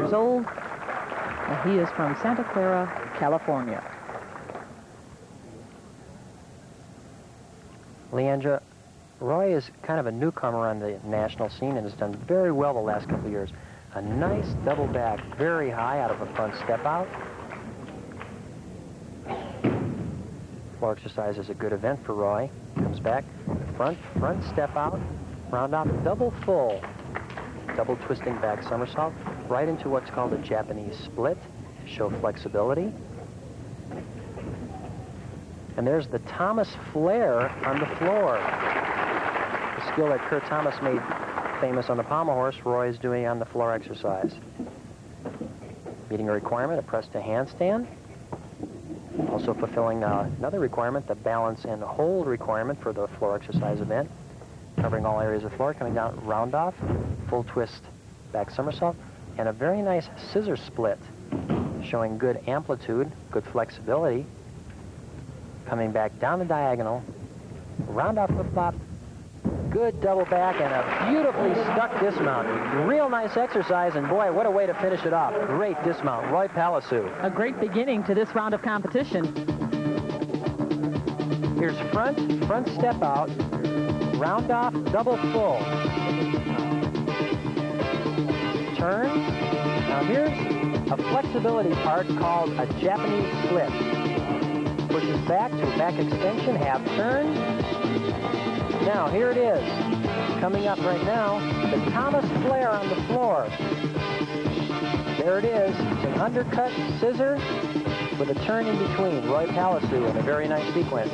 years old, and he is from Santa Clara, California. Leandra, Roy is kind of a newcomer on the national scene and has done very well the last couple of years. A nice double back, very high out of a front step out. Floor exercise is a good event for Roy. Comes back, front step out, round off, double full, double twisting back somersault, right into what's called a Japanese split to show flexibility. And there's the Thomas flare on the floor. The skill that Kurt Thomas made famous on the pommel horse, Roy is doing on the floor exercise. Meeting a requirement, a press to handstand. Also fulfilling another requirement, the balance and hold requirement for the floor exercise event. Covering all areas of floor, coming down, round off, full twist back somersault, and a very nice scissor split, showing good amplitude, good flexibility. Coming back down the diagonal, round off flip-flop, good double back, and a beautifully stuck dismount. Real nice exercise, and boy, what a way to finish it off. Great dismount, Roy Palassou. A great beginning to this round of competition. Here's front step out, round off, double full. Turn. Now here's a flexibility part called a Japanese split. Pushes back to a back extension, half turn. Now, here it is. Coming up right now, the Thomas flare on the floor. There it is. It's an undercut scissor with a turn in between. Roy Palassou in a very nice sequence.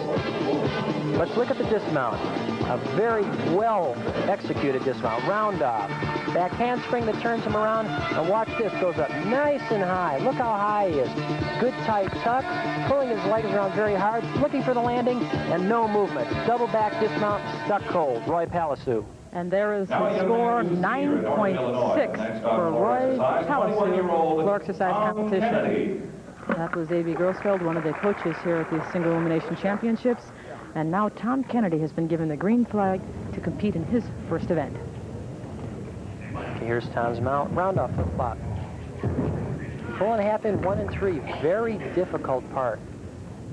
Let's look at the dismount. A very well executed dismount. Round off. Back handspring that turns him around. And watch this. Goes up nice and high. Look how high he is. Good tight tuck. Pulling his legs around very hard. Looking for the landing. And no movement. Double back dismount. Stuck cold. Roy Palassou. And there is the score, 9.6 for Roy Palassou floor exercise competition. That was A.B. Grossfeld, one of the coaches here at the Single Elimination Championships. And now Tom Kennedy has been given the green flag to compete in his first event. Okay, here's Tom's mount. Round off flip-flop. Full and a half in, 1 and 3. Very difficult part.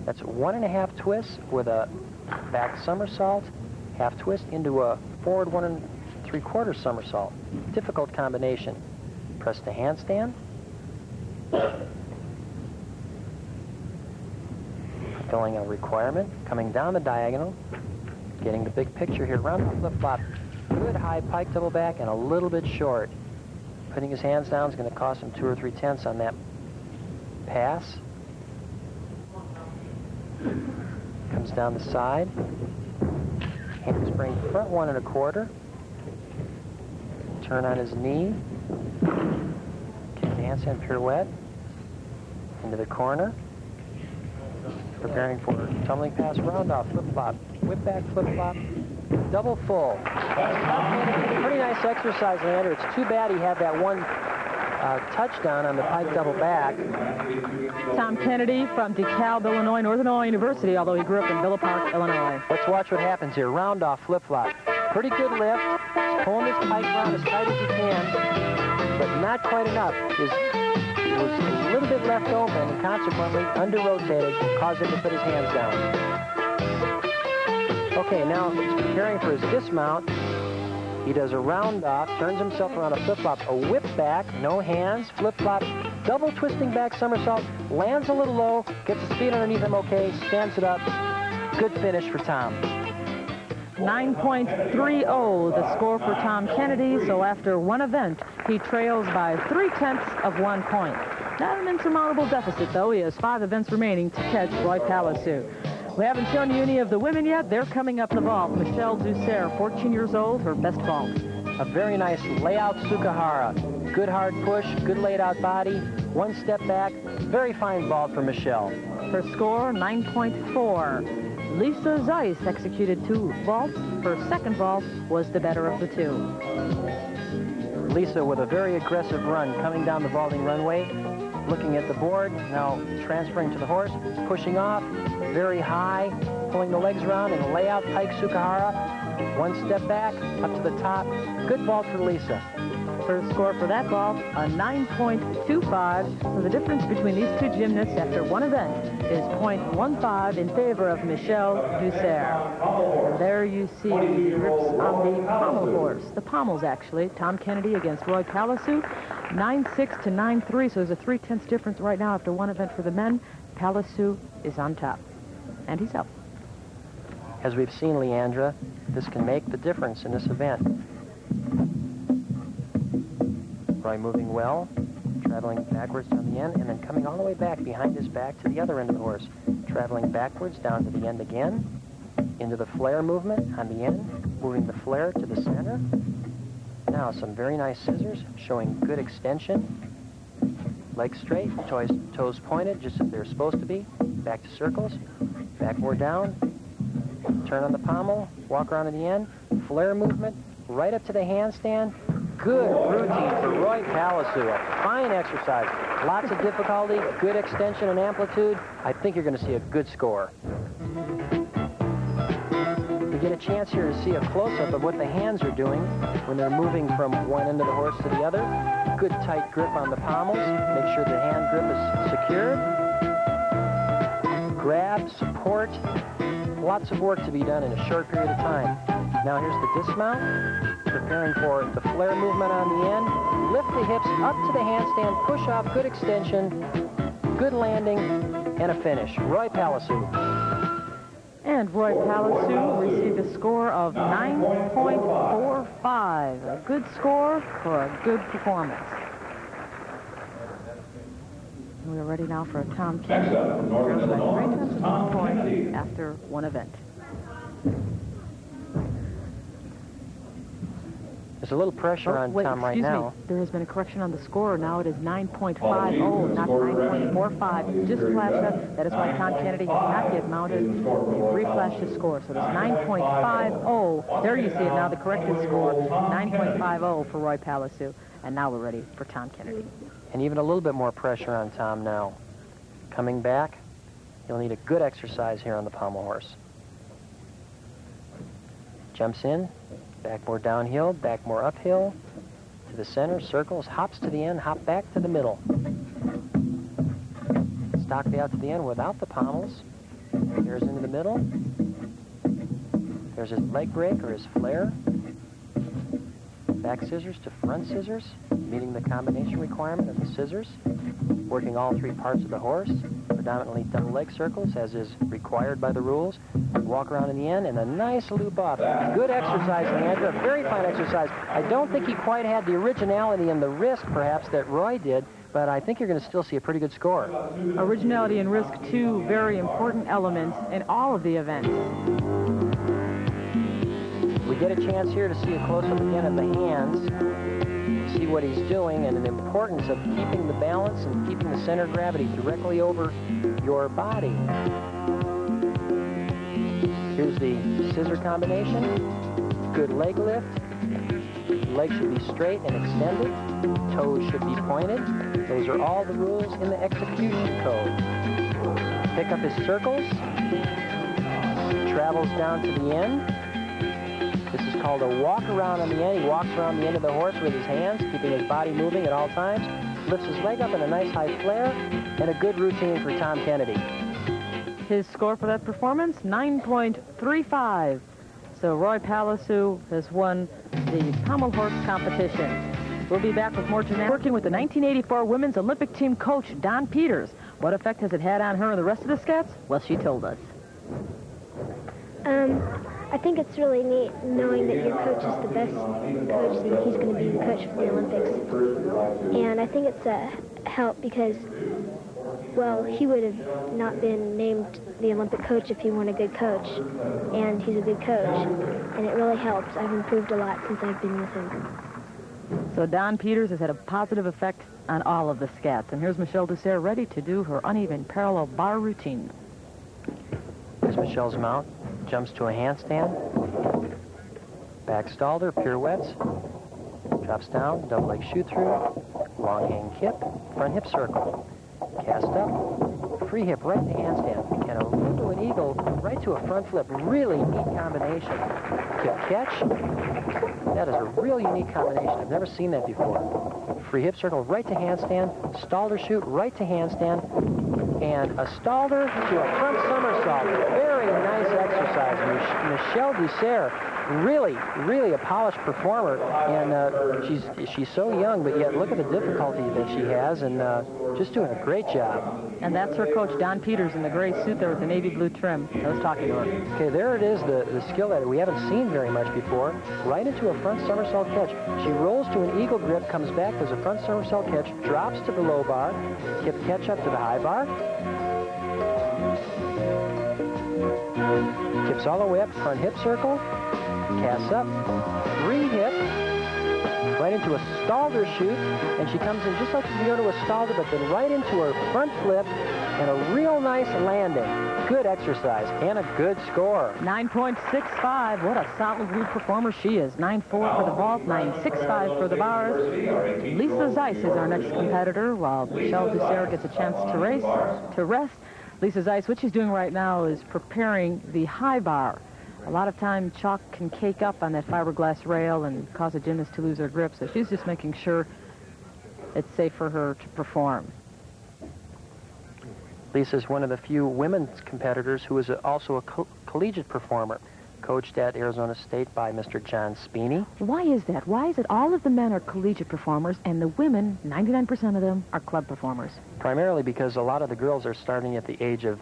That's 1.5 twists with a back somersault, half twist into a forward 1 3/4 somersault. Difficult combination. Press to handstand. Fulfilling a requirement. Coming down the diagonal. Getting the big picture here. Round off flip-flop. Good high pike double back and a little bit short. Putting his hands down is going to cost him 2 or 3 tenths on that pass. Comes down the side. Handspring front 1 1/4. Turn on his knee. Handstand pirouette. Into the corner. Preparing for tumbling pass, round off, flip-flop. Whip back, flip-flop. Double full. Pretty nice exercise, Leander. It's too bad he had that one touchdown on the pike double back. Tom Kennedy from DeKalb, Illinois, Northern Illinois University, although he grew up in Villa Park, Illinois. Let's watch what happens here. Round off, flip-flop. Pretty good lift. He's pulling his pike around as tight as he can, but not quite enough. It was a little bit left open and consequently under-rotated, caused him to put his hands down. Okay, now he's preparing for his dismount. He does a round off, turns himself around a flip-flop, a whip back, no hands, flip-flop, double twisting back somersault, lands a little low, gets his feet underneath him okay, stands it up. Good finish for Tom. 9.30, the score for Tom Kennedy. So after one event, he trails by 0.3 point. Not an insurmountable deficit, though. He has 5 events remaining to catch Roy Palassou. We haven't shown you any of the women yet. They're coming up the vault. Michelle Dusserre, 14 years old, her best vault. A very nice layout Sukahara. Good hard push, good laid out body, 1 step back. Very fine vault for Michelle. Her score, 9.4. Lisa Zeis executed 2 vaults. Her second vault was the better of the 2. Lisa with a very aggressive run coming down the vaulting runway, looking at the board, now transferring to the horse, pushing off, very high, pulling the legs around and layout pike Sukahara. 1 step back, up to the top. Good vault for Lisa. Her score for that ball, a 9.25. So the difference between these two gymnasts after one event is 0.15 in favor of Michelle Dusserre. And there you see the grips on the pommel horse. The pommels, actually. Tom Kennedy against Roy Palassou. 9-6 to 9-3, so there's a 3/10 difference right now after one event for the men. Palassou is on top, and he's up. As we've seen, Leandra, this can make the difference in this event. Roy moving well, traveling backwards down the end, and then coming all the way back behind his back to the other end of the horse. Traveling backwards down to the end again, into the flare movement on the end, moving the flare to the center. Now some very nice scissors, showing good extension. Legs straight, toes pointed, just as they're supposed to be. Back to circles, back more down. Turn on the pommel, walk around to the end, flare movement, right up to the handstand. Good routine for Roy Palassou. A fine exercise. Lots of difficulty, good extension and amplitude. I think you're going to see a good score. We get a chance here to see a close-up of what the hands are doing when they're moving from one end of the horse to the other. Good tight grip on the pommels. Make sure the hand grip is secured. Grab, support. Lots of work to be done in a short period of time. Now here's the dismount. Preparing for the flare movement on the end. Lift the hips up to the handstand. Push off. Good extension. Good landing. And a finish. Roy Palassou. And Roy Palassou received a score of 9.45. A good score for a good performance. We are ready now for a Tom Kennedy. Girls by 3/10 of 1 point after one event. There's a little pressure on Tom right now. Excuse me. There has been a correction on the score. Now it is 9.50, not 9.45. Just flashed up. That is why Tom Kennedy has not yet mounted. They've reflashed his score. So it's 9.50. There you see it now, the corrected score. 9.50 for Roy Palassou. And now we're ready for Tom Kennedy. And even a little bit more pressure on Tom now. Coming back, he'll need a good exercise here on the pommel horse. Jumps in, back more downhill, back more uphill, to the center, circles, hops to the end, hop back to the middle. Stocked out to the end without the pommels. Here's into the middle. There's his leg break or his flare. Back scissors to front scissors, meeting the combination requirement of the scissors. Working all three parts of the horse, predominantly double leg circles, as is required by the rules. Walk around in the end, and a nice loop off. Good exercise, Leandra, very fine exercise. I don't think he quite had the originality and the risk, perhaps, that Roy did, but I think you're going to still see a pretty good score. Originality and risk, two very important elements in all of the events. We get a chance here to see a close-up again of the hands, see what he's doing, and the importance of keeping the balance and keeping the center of gravity directly over your body. Here's the scissor combination. Good leg lift. Legs should be straight and extended. Toes should be pointed. Those are all the rules in the execution code. Pick up his circles. Travels down to the end. This is called a walk around on the end. He walks around the end of the horse with his hands, keeping his body moving at all times. Lifts his leg up in a nice high flare, and a good routine for Tom Kennedy. His score for that performance, 9.35. So Roy Palassou has won the pommel horse competition. We'll be back with more gymnastics. Working with the 1984 Women's Olympic Team coach, Don Peters. What effect has it had on her and the rest of the scats? Well, she told us. I think it's really neat knowing that your coach is the best coach, and he's going to be the coach for the Olympics. And I think it's a help because, well, he would have not been named the Olympic coach if he weren't a good coach. And he's a good coach, and it really helps. I've improved a lot since I've been with him. So Don Peters has had a positive effect on all of the scats. And here's Michelle Dusserre ready to do her uneven parallel bar routine. Here's Michelle's mount. Jumps to a handstand. Back stalder, pirouettes. Drops down, double leg shoot through. Long hang kip, front hip circle. Cast up, free hip right to handstand, and a roll to an eagle right to a front flip. Really neat combination. Kip catch. That is a real unique combination. I've never seen that before. Free hip circle right to handstand, stalder shoot right to handstand, and a stalder to a front somersault. Very nice exercise. Michelle Dusserre, really a polished performer, and she's so young, but yet look at the difficulty that she has, and just doing a great job. And that's her coach, Don Peters, in the gray suit there with the navy blue trim. I was talking to her. Okay, there it is, the skill that we haven't seen very much before. Right into a front somersault catch. She rolls to an eagle grip, comes back, does a front somersault catch, drops to the low bar, hip catch up to the high bar. Kips all the way up, front hip circle, casts up, free hip, right into a stalder shoot, and she comes in just like you go to a stalder, but then right into her front flip, and a real nice landing. Good exercise, and a good score. 9.65. What a solid group performer she is. 9.4 for the vault, 9.65 for the bars. Lisa Zeis is our next competitor, while Michelle Dusserre gets a chance to rest. Lisa Zeis, what she's doing right now is preparing the high bar. A lot of time, chalk can cake up on that fiberglass rail and cause a gymnast to lose her grip, so she's just making sure it's safe for her to perform. Lisa's one of the few women's competitors who is also a collegiate performer, coached at Arizona State by Mr. John Speeney. Why is that? Why is it all of the men are collegiate performers and the women, 99% of them, are club performers? Primarily because a lot of the girls are starting at the age of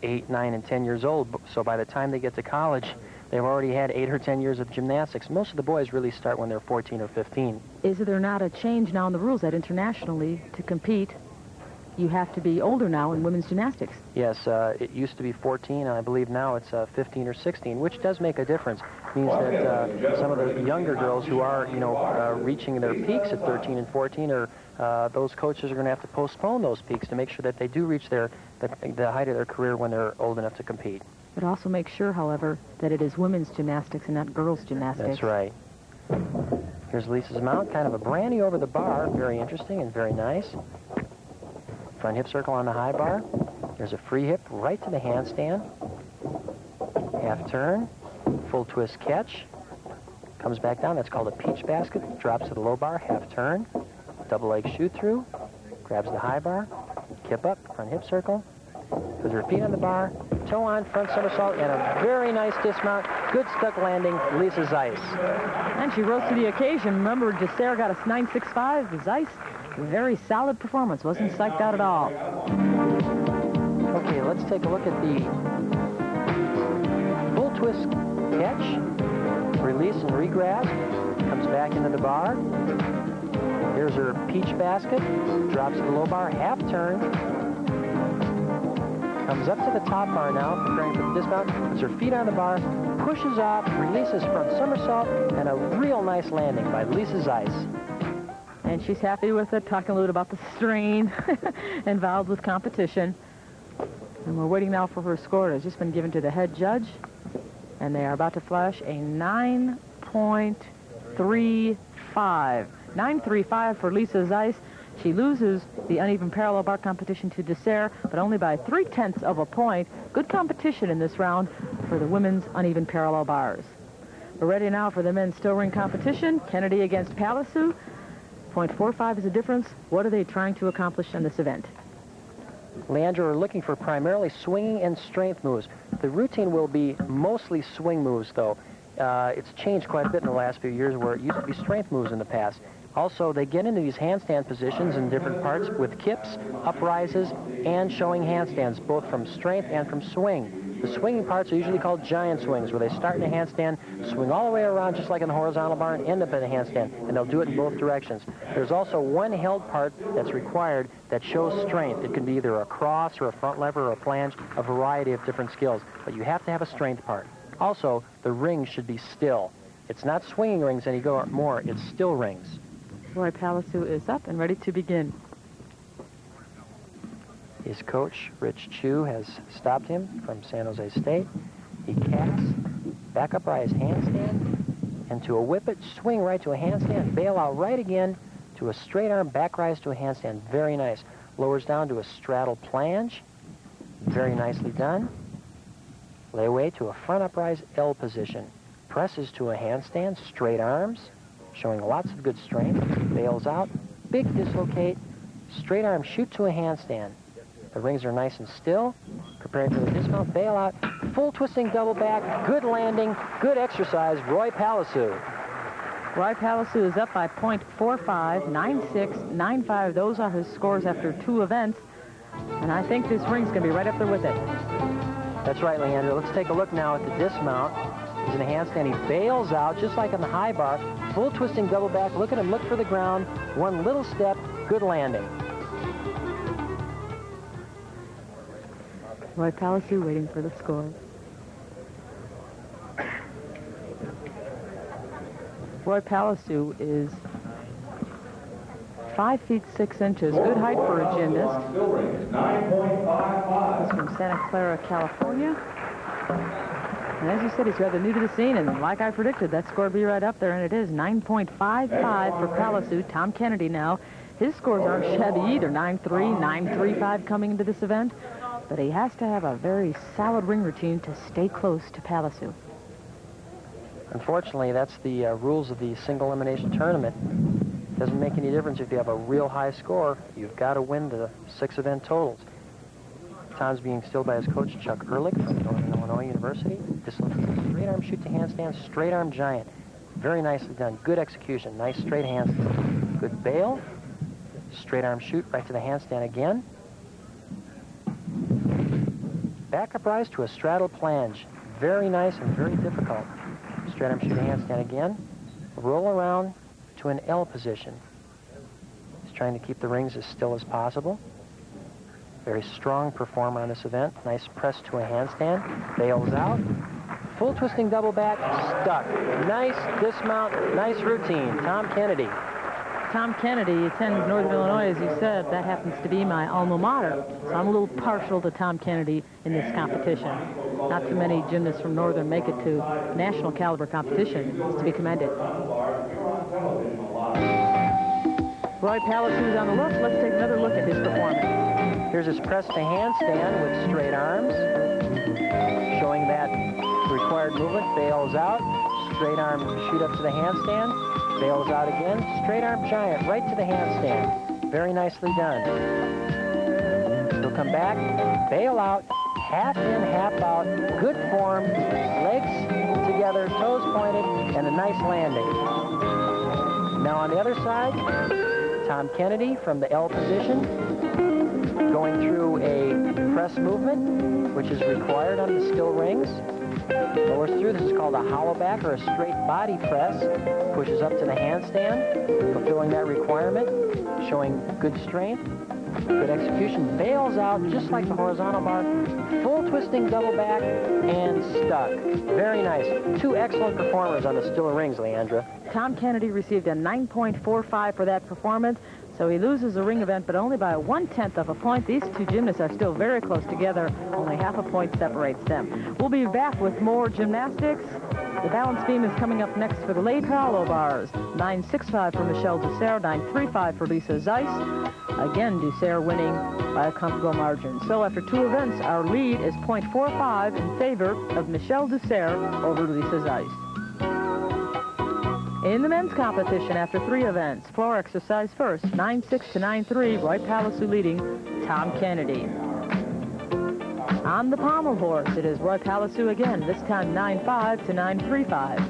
8, 9, and 10 years old, so by the time they get to college, they've already had 8 or 10 years of gymnastics. Most of the boys really start when they're 14 or 15. Is there not a change now in the rules that internationally, to compete, you have to be older now in women's gymnastics? Yes, it used to be 14, and I believe now it's 15 or 16, which does make a difference. It means that some of the younger girls who are, reaching their peaks at 13 and 14, or those coaches are going to have to postpone those peaks to make sure that they do reach the height of their career when they're old enough to compete. But also make sure, however, that it is women's gymnastics and not girls' gymnastics. That's right. Here's Lisa's mount, kind of a brandy over the bar. Very interesting and very nice. Front hip circle on the high bar. There's a free hip right to the handstand. Half turn, full twist catch. Comes back down. That's called a peach basket. Drops to the low bar, half turn. Double leg shoot through. Grabs the high bar. Kip up, front hip circle. Puts her feet on the bar. Toe on, front somersault, and a very nice dismount. Good stuck landing, Lisa Zeis. And she rose to the occasion. Remember, Dusserre got a 9.65. Zeis, a very solid performance. Wasn't psyched out at all. Okay, let's take a look at the full twist catch. Release and regrab. Comes back into the bar. Here's her peach basket. Drops to the low bar, half turn. Comes up to the top bar now, preparing for the dismount. Puts her feet on the bar, pushes off, releases front somersault, and a real nice landing by Lisa Zeis. And she's happy with it, talking a little bit about the strain involved with competition. And we're waiting now for her score. It has just been given to the head judge. And they are about to flash a 9.35. 9.35 for Lisa Zeis. She loses the uneven parallel bar competition to Dusserre, but only by 0.3 of a point. Good competition in this round for the women's uneven parallel bars. We're ready now for the men's still ring competition. Kennedy against Palassou. 0.45 is the difference. What are they trying to accomplish in this event? Leandra, we're looking for primarily swinging and strength moves. The routine will be mostly swing moves, though. It's changed quite a bit in the last few years, where it used to be strength moves in the past. Also, they get into these handstand positions in different parts with kips, uprises, and showing handstands, both from strength and from swing. The swinging parts are usually called giant swings, where they start in a handstand, swing all the way around just like in the horizontal bar, and end up in a handstand, and they'll do it in both directions. There's also one held part that's required that shows strength. It can be either a cross or a front lever or a flange, a variety of different skills, but you have to have a strength part. Also, the rings should be still. It's not swinging rings anymore, it's still rings. Roy Palassou is up and ready to begin. His coach, Rich Chu, has stopped him from San Jose State. He casts, back up by his handstand, and to a whip it, swing right to a handstand, bail out right again to a straight arm back rise to a handstand. Very nice. Lowers down to a straddle planche, Very nicely done. Lay away to a front uprise L position. Presses to a handstand, straight arms, showing lots of good strength. Bails out, big dislocate, straight arm shoot to a handstand. The rings are nice and still. Preparing for the dismount, bail out, full twisting double back, good landing, good exercise, Roy Palassou. Roy Palassou is up by 0.45, 9.6, 9.5. Those are his scores after 2 events. And I think this ring's going to be right up there with it. That's right, Leandra. Let's take a look now at the dismount. He's in a handstand. He bails out, just like on the high bar. Full twisting double back. Look at him. Look for the ground. One little step. Good landing. Roy Palassou waiting for the score. Roy Palassou is 5 feet 6 inches. Good height for a gymnast. He's from Santa Clara, California. And as you said, he's rather new to the scene, and like I predicted, that score would be right up there, and it is 9.55 for Palassou. Tom Kennedy now. His scores aren't shabby either, 9.3, 9.35 coming into this event. But he has to have a very solid ring routine to stay close to Palassou. Unfortunately, that's the rules of the single elimination tournament. Doesn't make any difference if you have a real high score. You've got to win the 6 event totals. Tom's being stilled by his coach, Chuck Ehrlich from Northern Illinois University. Straight arm shoot to handstand, straight arm giant. Very nicely done. Good execution. Nice straight handstand. Good bail. Straight arm shoot right to the handstand again. Back up rise to a straddle plunge. Very nice and very difficult. Straight arm shoot to handstand again. Roll around to an L position. He's trying to keep the rings as still as possible. Very strong performer on this event. Nice press to a handstand. Bails out. Full twisting double back. Stuck. Nice dismount. Nice routine. Tom Kennedy. Tom Kennedy attends Northern Illinois, as you said. That happens to be my alma mater. So I'm a little partial to Tom Kennedy in this competition. Not too many gymnasts from Northern make it to national caliber competition. It's to be commended. Roy Palassou is on the left. Let's take another look at his performance. Here's his press to handstand with straight arms, showing that required movement. Bails out, straight arm shoot up to the handstand, bails out again, straight arm giant right to the handstand. Very nicely done. He'll come back, bail out, half in, half out, good form, legs together, toes pointed, and a nice landing. Now on the other side, Tom Kennedy from the L position, going through a press movement, which is required on the skill rings. Lowers through. This is called a hollow back or a straight body press. Pushes up to the handstand, fulfilling that requirement, showing good strength, good execution. Bails out just like the horizontal bar. Full twisting double back and stuck. Very nice. 2 excellent performers on the still rings, Leandra. Tom Kennedy received a 9.45 for that performance. So he loses the ring event, but only by 1/10 of a point. These 2 gymnasts are still very close together. Only half a point separates them. We'll be back with more gymnastics. The balance beam is coming up next for the lay parallel bars. 9.65 for Michelle Dusserre, 9.35 for Lisa Zeis. Again, Dusserre winning by a comfortable margin. So after 2 events, our lead is 0.45 in favor of Michelle Dusserre over Lisa Zeis. In the men's competition, after 3 events, floor exercise first, 9.6 to 9.3, Roy Palassou leading Tom Kennedy. On the pommel horse, it is Roy Palassou again, this time 9.5 to 9.35.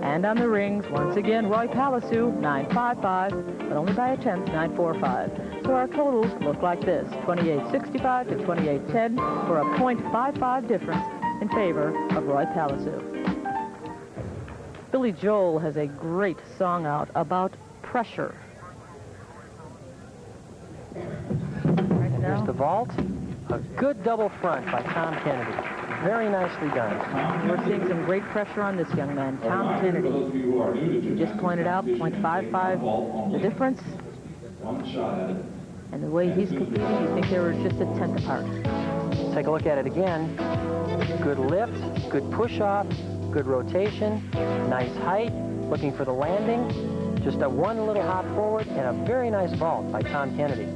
And on the rings, once again, Roy Palassou, 9.55, but only by a 10th, 9.45. So our totals look like this, 28.65 to 28.10 for a 0.55 difference in favor of Roy Palassou. Billy Joel has a great song out about pressure. Here's the vault. A good double front by Tom Kennedy. Very nicely done. We're seeing some great pressure on this young man, Tom Kennedy. You just pointed out 0.55, the difference. And the way he's competing, you think they were just a 10th apart. Take a look at it again. Good lift, good push-off, good rotation, nice height, looking for the landing. Just a 1 little hop forward and a very nice vault by Tom Kennedy.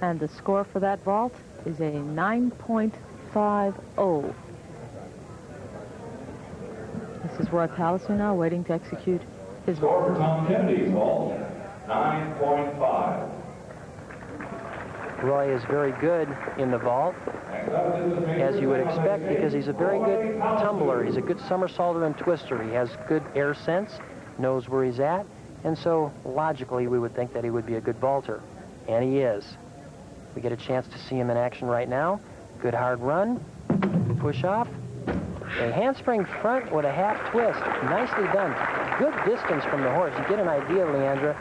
And the score for that vault is a 9.50. This is Roy Palassou now waiting to execute his Score vault. for Tom Kennedy's vault, 9.5. Roy is very good in the vault, as you would expect, because he's a very good tumbler. He's a good somersaulter and twister. He has good air sense, knows where he's at, and so logically we would think that he would be a good vaulter. And he is. We get a chance to see him in action right now. Good hard run, push off, a handspring front with a half twist. Nicely done. Good distance from the horse. You get an idea, Leandra.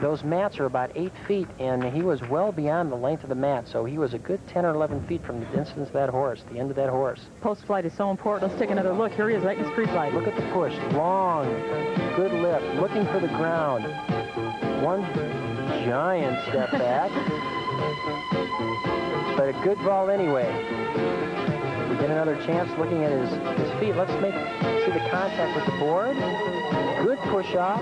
Those mats are about 8 feet, and he was well beyond the length of the mat, so he was a good 10 or 11 feet from the distance of that horse, the end of that horse. Post-flight is so important. Let's take another look. Here he is right in his pre-flight. Look at the push. Long, good lift, looking for the ground. One giant step back, but a good vault anyway. We get another chance looking at his feet. Let's see the contact with the board. Good push off.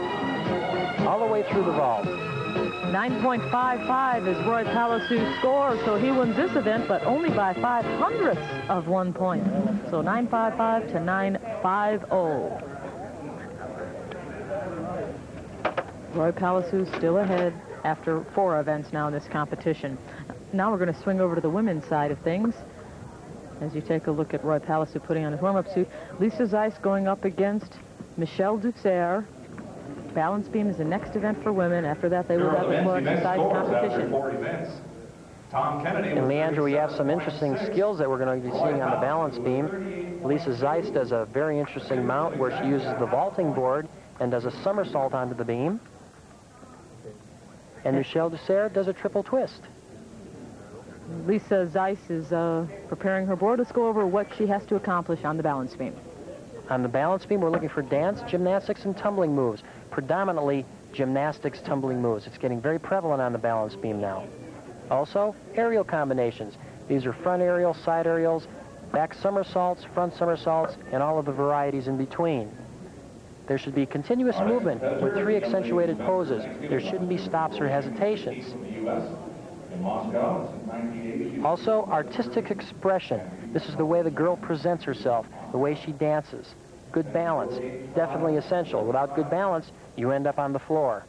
All the way through the vault. 9.55 is Roy Palassou's score, so he wins this event, but only by 0.05 of 1 point. So 9.55 to 9.50. Roy Palassou still ahead after 4 events now in this competition. Now we're going to swing over to the women's side of things. As you take a look at Roy Palassou putting on his warm-up suit, Lisa Zeis going up against Michelle Dusserre. Balance beam is the next event for women. After that, they will have a more exercise competition. Tom Kennedy. And Leandra, we have some interesting skills that we're going to be seeing on the balance beam. Lisa Zeis does a very interesting mount where she uses the vaulting board and does a somersault onto the beam. And Michelle Dusserre does a triple twist. Lisa Zeis is preparing her board. Let's go over what she has to accomplish on the balance beam. On the balance beam, we're looking for dance, gymnastics, and tumbling moves. Predominantly gymnastics tumbling moves. It's getting very prevalent on the balance beam now. Also, aerial combinations. These are front aerials, side aerials, back somersaults, front somersaults, and all of the varieties in between. There should be continuous movement with 3 accentuated poses. There shouldn't be stops or hesitations. Also, artistic expression. This is the way the girl presents herself, the way she dances. Good balance, definitely essential. Without good balance, you end up on the floor.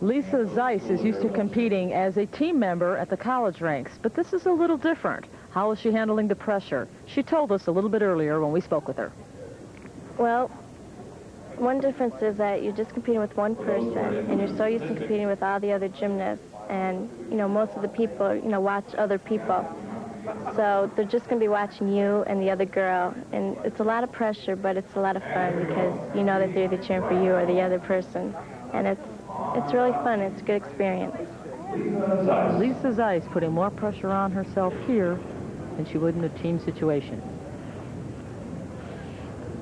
Lisa Zeis is used to competing as a team member at the college ranks, but this is a little different. How is she handling the pressure? She told us a little bit earlier when we spoke with her. Well, one difference is that you're just competing with one person, and you're so used to competing with all the other gymnasts, and, you know, most of the people, you know, watch other people. So they're just going to be watching you and the other girl, and it's a lot of pressure, but it's a lot of fun because you know that they're either cheering for you or the other person, and it's really fun. It's a good experience. Lisa Zeis putting more pressure on herself here than she would in a team situation.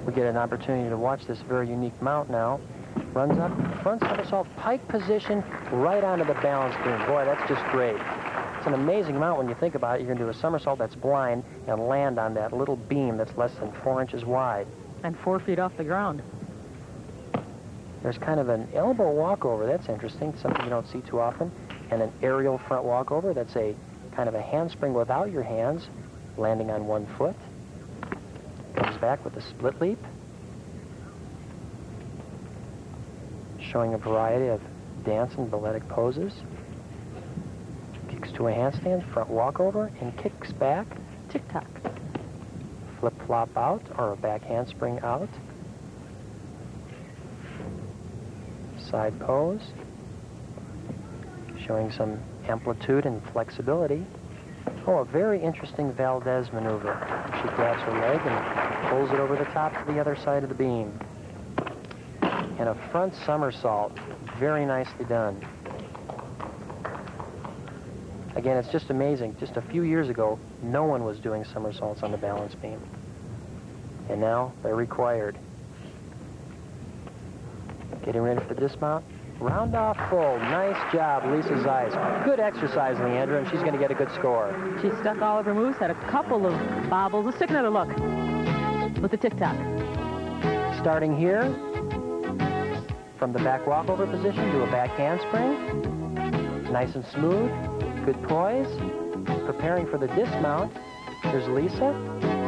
We get an opportunity to watch this very unique mount now. Runs up, front somersault, pike position, right onto the balance beam. Boy, that's just great. It's an amazing mount when you think about it. You're going to do a somersault that's blind and land on that little beam that's less than 4 inches wide. And 4 feet off the ground. There's kind of an elbow walkover. That's interesting, something you don't see too often. And an aerial front walkover. That's a kind of a handspring without your hands, landing on one foot. Comes back with a split leap. Showing a variety of dance and balletic poses. Kicks to a handstand, front walkover, and kicks back. Tick-tock. Flip-flop out, or a back handspring out. Side pose. Showing some amplitude and flexibility. Oh, a very interesting Valdez maneuver. She grabs her leg and pulls it over the top to the other side of the beam. And a front somersault. Very nicely done. Again, it's just amazing. Just a few years ago, no one was doing somersaults on the balance beam. And now they're required. Getting ready for the dismount. Round off full. Nice job, Lisa Zeis. Good exercise, Leandra, and she's going to get a good score. She stuck all of her moves, had a couple of bobbles. Let's take another look with the tick-tock. Starting here, from the back walkover position to a back handspring. Nice and smooth, good poise. Preparing for the dismount. Here's Lisa,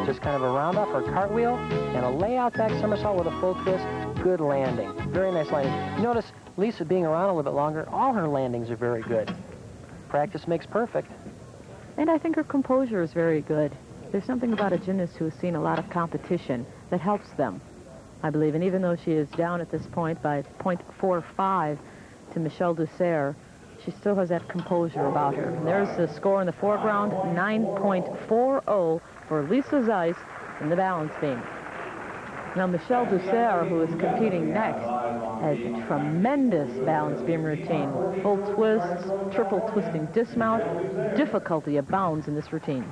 just kind of a round off her cartwheel and a layout back somersault with a full twist. Good landing, very nice landing. You notice Lisa being around a little bit longer, all her landings are very good. Practice makes perfect. And I think her composure is very good. There's something about a gymnast who has seen a lot of competition that helps them, I believe. And even though she is down at this point by 0.45 to Michelle Dusserre, she still has that composure about her. And there's the score in the foreground, 9.40 for Lisa Zeis in the balance beam. Now, Michelle Dusserre, who is competing next, has a tremendous balance beam routine. Full twists, triple twisting dismount. Difficulty abounds in this routine.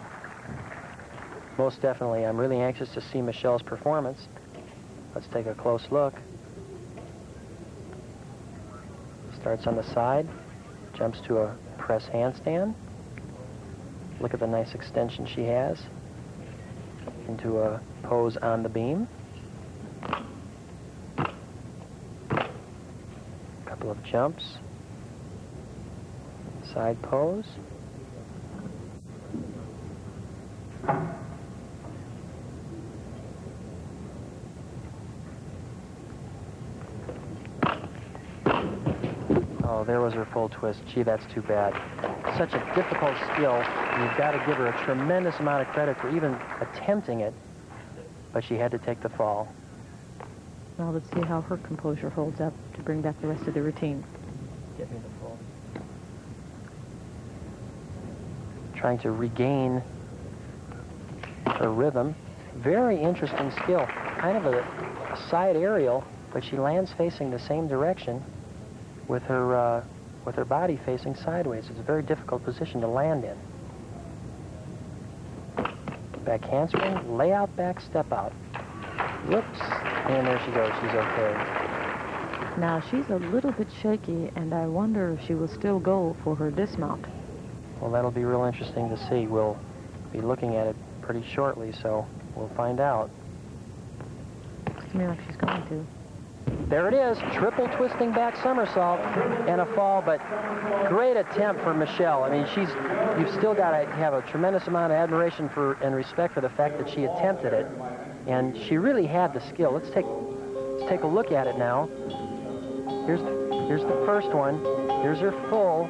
Most definitely. I'm really anxious to see Michelle's performance. Let's take a close look. Starts on the side, jumps to a press handstand. Look at the nice extension she has into a pose on the beam. Couple of jumps, side pose. Oh, there was her full twist. Gee, that's too bad. Such a difficult skill. You've got to give her a tremendous amount of credit for even attempting it, but she had to take the fall. Now let's see how her composure holds up to bring back the rest of the routine. Get me the full. Trying to regain her rhythm. Very interesting skill. Kind of a side aerial, but she lands facing the same direction with her body facing sideways. It's a very difficult position to land in. Back handspring, layout, back, step out. Whoops, and there she goes. She's okay. Now, she's a little bit shaky, and I wonder if she will still go for her dismount. Well, that'll be real interesting to see. We'll be looking at it pretty shortly, so we'll find out. Looks to me like she's going to. There it is, triple twisting back somersault and a fall, but great attempt for Michelle. I mean, you've still got to have a tremendous amount of admiration for and respect for the fact that she attempted it, and she really had the skill. Let's take a look at it now. Here's the first one. Here's her full,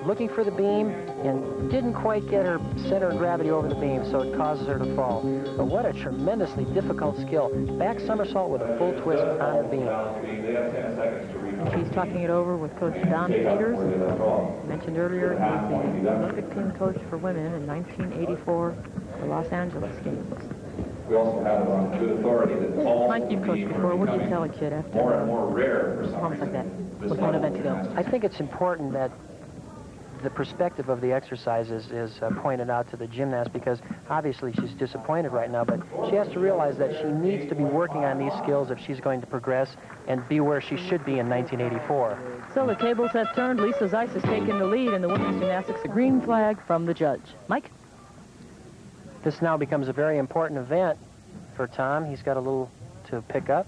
looking for the beam, and didn't quite get her center of gravity over the beam, so it causes her to fall. But what a tremendously difficult skill. Back somersault with a full twist on the beam. And she's talking it over with Coach Don Peters. I mentioned earlier, he was the Olympic team coach for women in 1984, the Los Angeles Games. We also have good authority that all Mike, you've coached before. What do you tell a kid after more and more rare for performance like that? this With one event to go. I think it's important that the perspective of the exercises is pointed out to the gymnast, because obviously she's disappointed right now, but she has to realize that she needs to be working on these skills if she's going to progress and be where she should be in 1984. So the tables have turned. Lisa Zeis has taken the lead in the women's gymnastics. A green flag from the judge. Mike? This now becomes a very important event for Tom. He's got a little to pick up.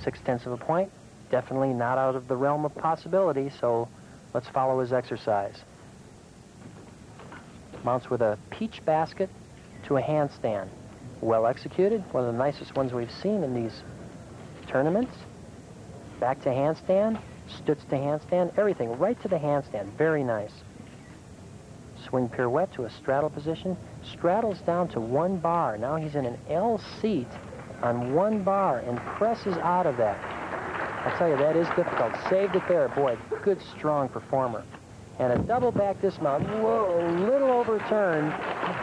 0.6 of a point. Definitely not out of the realm of possibility, so let's follow his exercise. Mounts with a peach basket to a handstand. Well executed, one of the nicest ones we've seen in these tournaments. Back to handstand, stutz to handstand, everything right to the handstand. Very nice. Swing pirouette to a straddle position. Straddles down to one bar. Now he's in an L seat on one bar and presses out of that. I tell you, that is difficult. Saved it there. Boy, good, strong performer. And a double back dismount. Whoa, a little overturned,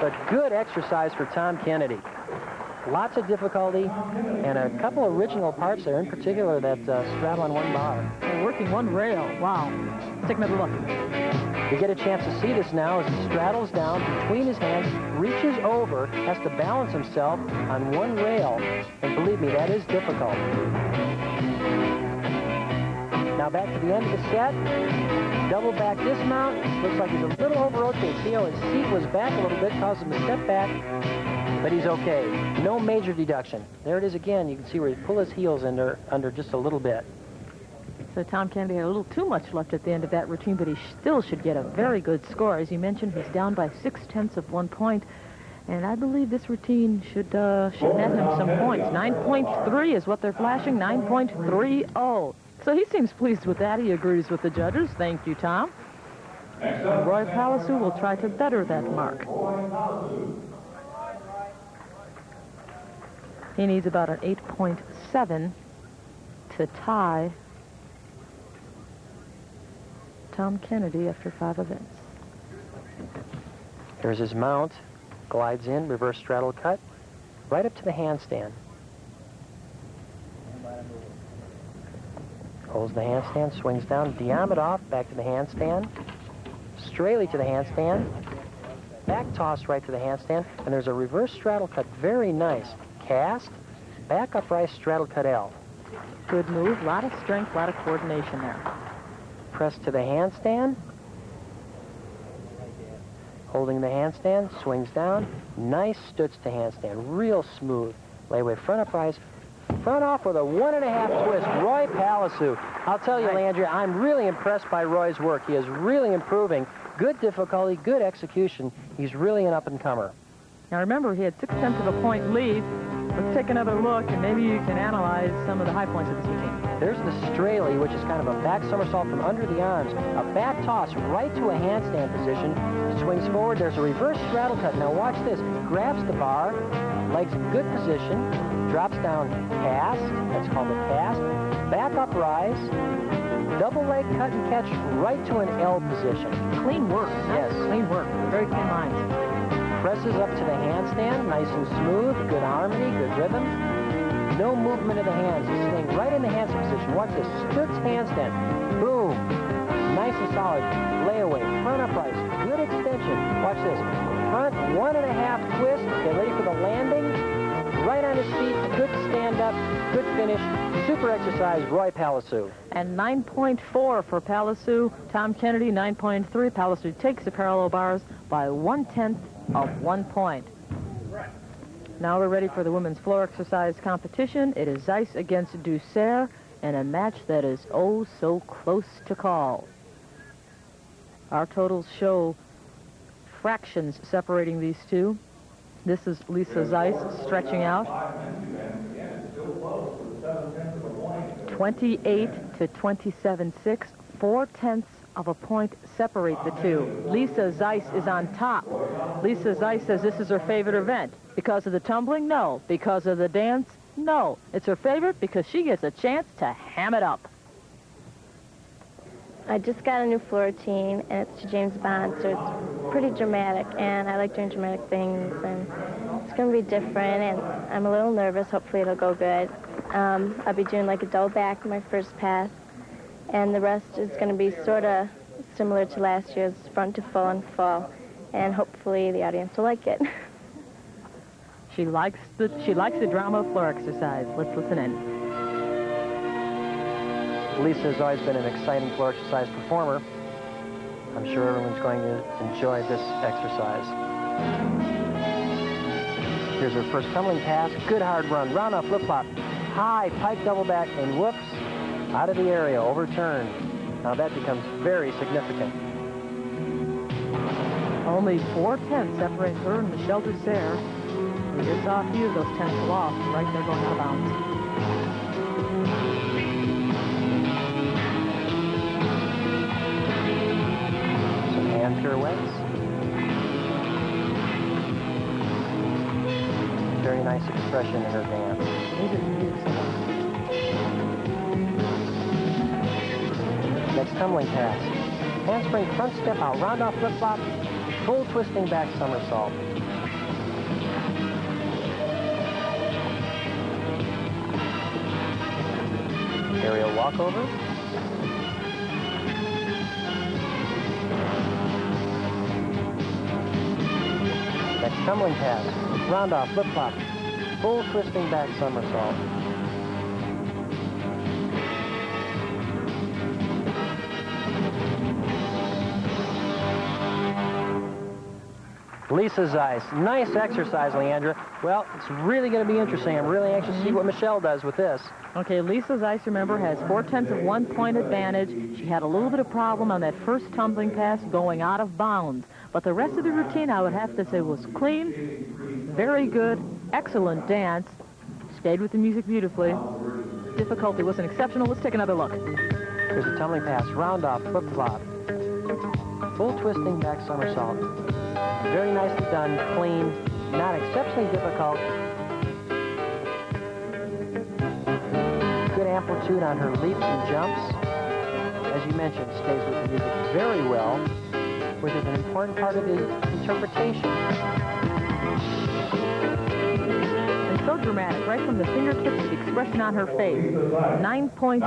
but good exercise for Tom Kennedy. Lots of difficulty and a couple original parts there, in particular that straddle on one bar. They're working one rail. Wow. Let's take another look. You get a chance to see this now as he straddles down between his hands, reaches over, has to balance himself on one rail. And believe me, that is difficult. Now back to the end of the set. Double back dismount. Looks like he's a little over-rotated. See how his seat was back a little bit, caused him to step back. But he's okay. No major deduction. There it is again. You can see where he pulled his heels under just a little bit. So Tom Kennedy had a little too much left at the end of that routine, but he still should get a very good score. As you mentioned, he's down by 0.6 of 1 point. And I believe this routine should net him some points. 9.3 is what they're flashing, 9.30. So he seems pleased with that. He agrees with the judges. Thank you, Tom. And Roy Palassou will try to better that mark. He needs about an 8.7 to tie Tom Kennedy after 5 events. There's his mount. Glides in, reverse straddle cut, right up to the handstand. Holds the handstand, swings down, Diamidov, back to the handstand. Straley to the handstand. Back toss right to the handstand, and there's a reverse straddle cut, very nice. Cast, back upright, straddle cut L. Good move, a lot of strength, a lot of coordination there. Press to the handstand. Holding the handstand, swings down. Nice stutz to handstand, real smooth. Layaway front uprise, front off with a 1.5 twist. Roy Palassou. I'll tell you, Landry, I'm really impressed by Roy's work. He is really improving. Good difficulty, good execution. He's really an up-and-comer. Now remember, he had 0.6 of a point lead. Let's take another look, and maybe you can analyze some of the high points of this routine. There's the Straley, which is kind of a back somersault from under the arms. A back toss right to a handstand position. Swings forward. There's a reverse straddle cut. Now watch this. Grabs the bar. Legs in good position. Drops down. Cast. That's called a cast. Back up rise. Double leg cut and catch right to an L position. Clean work. Yes. Clean work. Very clean lines. Presses up to the handstand. Nice and smooth. Good harmony. Good rhythm. No movement of the hands. He's staying right in the handstand position. Watch this. Stutz handstand. Boom. Nice and solid. Layaway. Front upright. Good extension. Watch this. Front 1.5 twist. Get ready for the landing. Right on his feet. Good stand up. Good finish. Super exercise. Roy Palassou. And 9.4 for Palassou. Tom Kennedy, 9.3. Palassou takes the parallel bars by 1/10 of 1 point. Now we're ready for the women's floor exercise competition. It is Zeis against Dusserre, and a match that is oh so close to call. Our totals show fractions separating these two. This is Lisa Zeis stretching out. 28 to 27.6, 4/10 of a point separate the two. Lisa Zeis is on top. Lisa Zeis says this is her favorite event. Because of the tumbling? No. Because of the dance? No. It's her favorite because she gets a chance to ham it up. I just got a new floor routine, and it's to James Bond, so it's pretty dramatic, and I like doing dramatic things, and it's going to be different, and I'm a little nervous. Hopefully it'll go good. I'll be doing like a double back in my first pass, and the rest is going to be sort of similar to last year's front to full and full, and hopefully the audience will like it. She likes the drama of floor exercise. Let's listen in. Lisa has always been an exciting floor exercise performer. I'm sure everyone's going to enjoy this exercise. Here's her first tumbling pass. Good hard run. Round off flip-flop. High pike double back and whoops. Out of the area. Overturned. Now that becomes very significant. Only 4/10 separate her and Michelle Dusserre. We just saw a few of those 10s go off right there going out of bounds. Hand pirouettes. Very nice expression in her dance. Next tumbling pass. Handspring front step out, round off flip flop, full twisting back somersault. Aerial walkover. Next tumbling pass, round off, flip flop, full twisting back somersault. Lisa Zeis. Nice exercise, Leandra. Well, it's really going to be interesting. I'm really anxious to see what Michelle does with this. Okay, Lisa Zeis, remember, has 4/10 of 1 point advantage. She had a little bit of problem on that first tumbling pass going out of bounds. But the rest of the routine, I would have to say, was clean, very good, excellent dance. Stayed with the music beautifully. Difficulty wasn't exceptional. Let's take another look. Here's a tumbling pass, round off, flip-flop. Full twisting back somersault. Very nicely done, clean, not exceptionally difficult. Good amplitude on her leaps and jumps. As you mentioned, stays with the music very well, which is an important part of the interpretation. And so dramatic, right from the fingertips to the expression on her face. 9.20.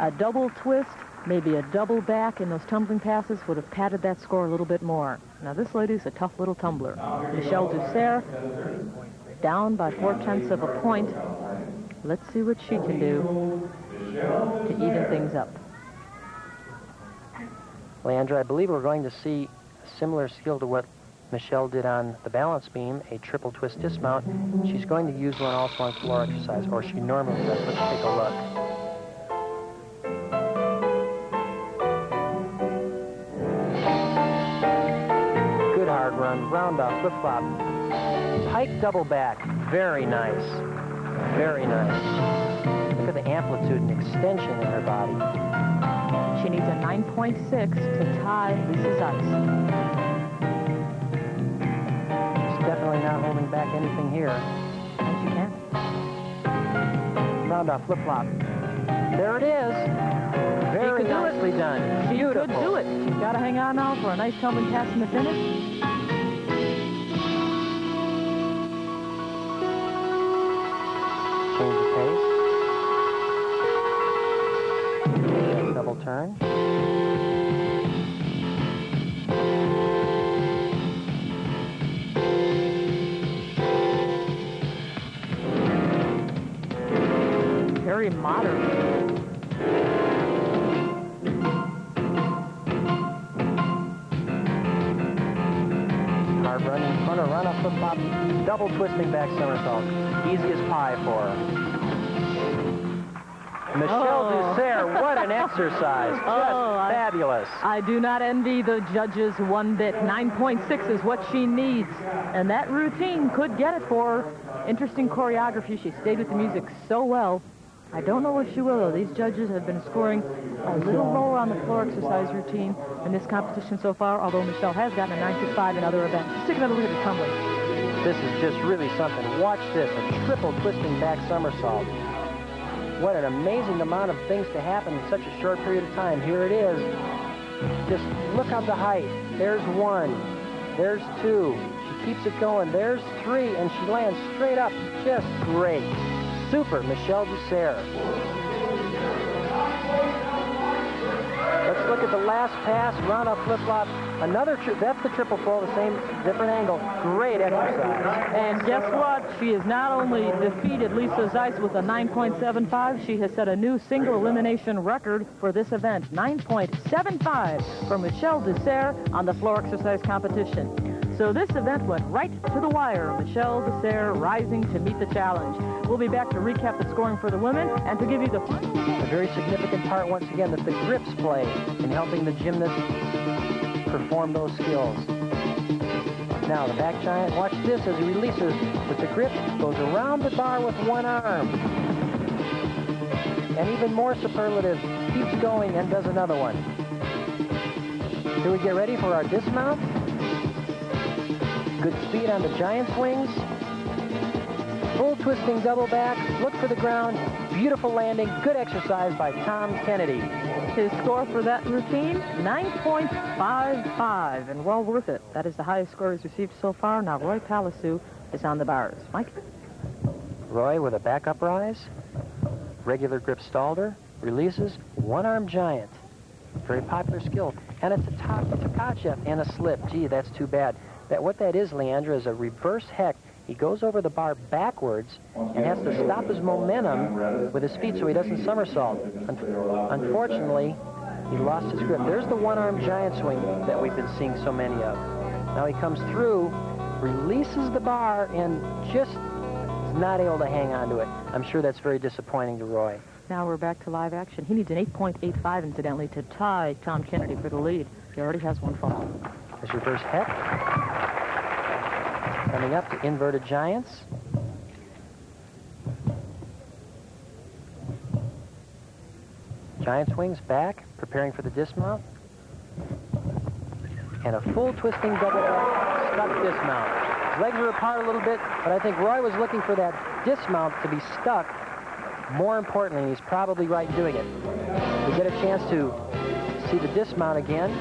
A double twist, maybe a double back in those tumbling passes would have padded that score a little bit more. Now this lady's a tough little tumbler. Michelle Dusserre, down by 4/10 of a point. Let's see what she can do to even things up. Leandra, I believe we're going to see a similar skill to what Michelle did on the balance beam, a triple twist dismount. She's going to use one also on floor exercise, or she normally does. Let's take a look. Good hard run, round off, flip-flop. Pike double back, very nice. Very nice. Look at the amplitude and extension in her body. She needs a 9.6 to tie Lisa Zeis. She's definitely not holding back anything here. And she can. Round off, flip-flop. There it is. Very nicely done. She could do it. She's got to hang on now for a nice tumbling pass in the finish. Change the pace. Double turn. Very modern. Hard running, corner run up, flip flop, double twisting back somersault. Easy as pie for her. Michelle Dusserre, what an exercise. Just fabulous. I do not envy the judges one bit. 9.6 is what she needs. And that routine could get it for her. Interesting choreography. She stayed with the music so well. I don't know if she will, though. These judges have been scoring a little lower on the floor exercise routine in this competition so far, although Michelle has gotten a 9.65 in other events. Let's take another look at the tumbling. This is just really something. Watch this, a triple twisting back somersault. What an amazing amount of things to happen in such a short period of time. Here it is. Just look at the height. There's one. There's two. She keeps it going. There's three, and she lands straight up. Just great. Super, Michelle Dusserre. Let's look at the last pass, round up flip-flop. Another, that's the triple full, the same, different angle. Great exercise. And guess what? She has not only defeated Lisa Zeis with a 9.75, she has set a new single elimination record for this event. 9.75 for Michelle Dusserre on the floor exercise competition. So this event went right to the wire. Michelle Dusserre rising to meet the challenge. We'll be back to recap the scoring for the women and to give you the final. A very significant part, once again, that the grips play in helping the gymnast perform those skills. Now, the back giant, watch this as he releases with the grip, goes around the bar with one arm. And even more superlative, keeps going and does another one. Here we get ready for our dismount. Good speed on the giant swings. Full twisting double back. Look for the ground. Beautiful landing. Good exercise by Tom Kennedy. His score for that routine, 9.55, and well worth it. That is the highest score he's received so far. Now Roy Palassou is on the bars. Mike? Roy with a back up rise. Regular grip stalder. Releases. One arm giant. Very popular skill. And it's a Takachev and a slip. Gee, that's too bad. What that is, Leandra, is a reverse heck. He goes over the bar backwards and has to stop his momentum with his feet so he doesn't somersault. Unfortunately, He lost his grip. There's the one-arm giant swing that we've been seeing so many of. Now he comes through, releases the bar, and just is not able to hang on to it. I'm sure that's very disappointing to Roy. Now we're back to live action. He needs an 8.85, incidentally, to tie Tom Kennedy for the lead. He already has one fall. There's reverse heck. Coming up to inverted giants. Giant swings back, preparing for the dismount. And a full twisting double back, stuck dismount. His legs are apart a little bit, but I think Roy was looking for that dismount to be stuck. More importantly, he's probably right in doing it. We get a chance to see the dismount again,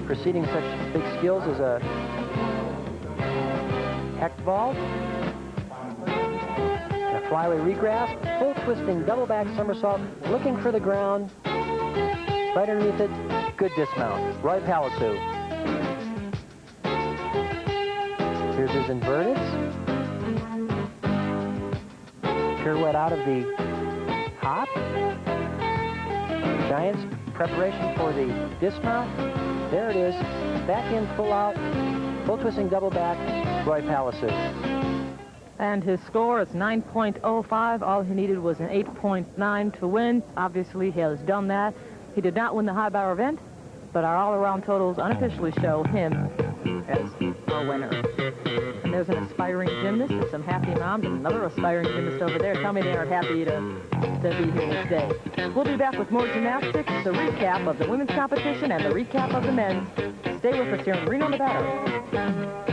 preceding such big skills as a hecht vault, a flyaway regrasp, full twisting double back somersault, looking for the ground. Right underneath it, good dismount. Roy Palassou. Here's his inverteds. Pirouette out of the hop. Giants preparation for the dismount. There it is. Back in, full out. Full twisting double back. Roy Palassou. And his score is 9.05. All he needed was an 8.9 to win. Obviously, he has done that. He did not win the high bar event, but our all-around totals unofficially show him as a winner. And there's an aspiring gymnast and some happy moms and another aspiring gymnast over there. Tell me they aren't happy to be here this day. We'll be back with more gymnastics, the recap of the women's competition and the recap of the men's. Stay with us here in Reno, Nevada.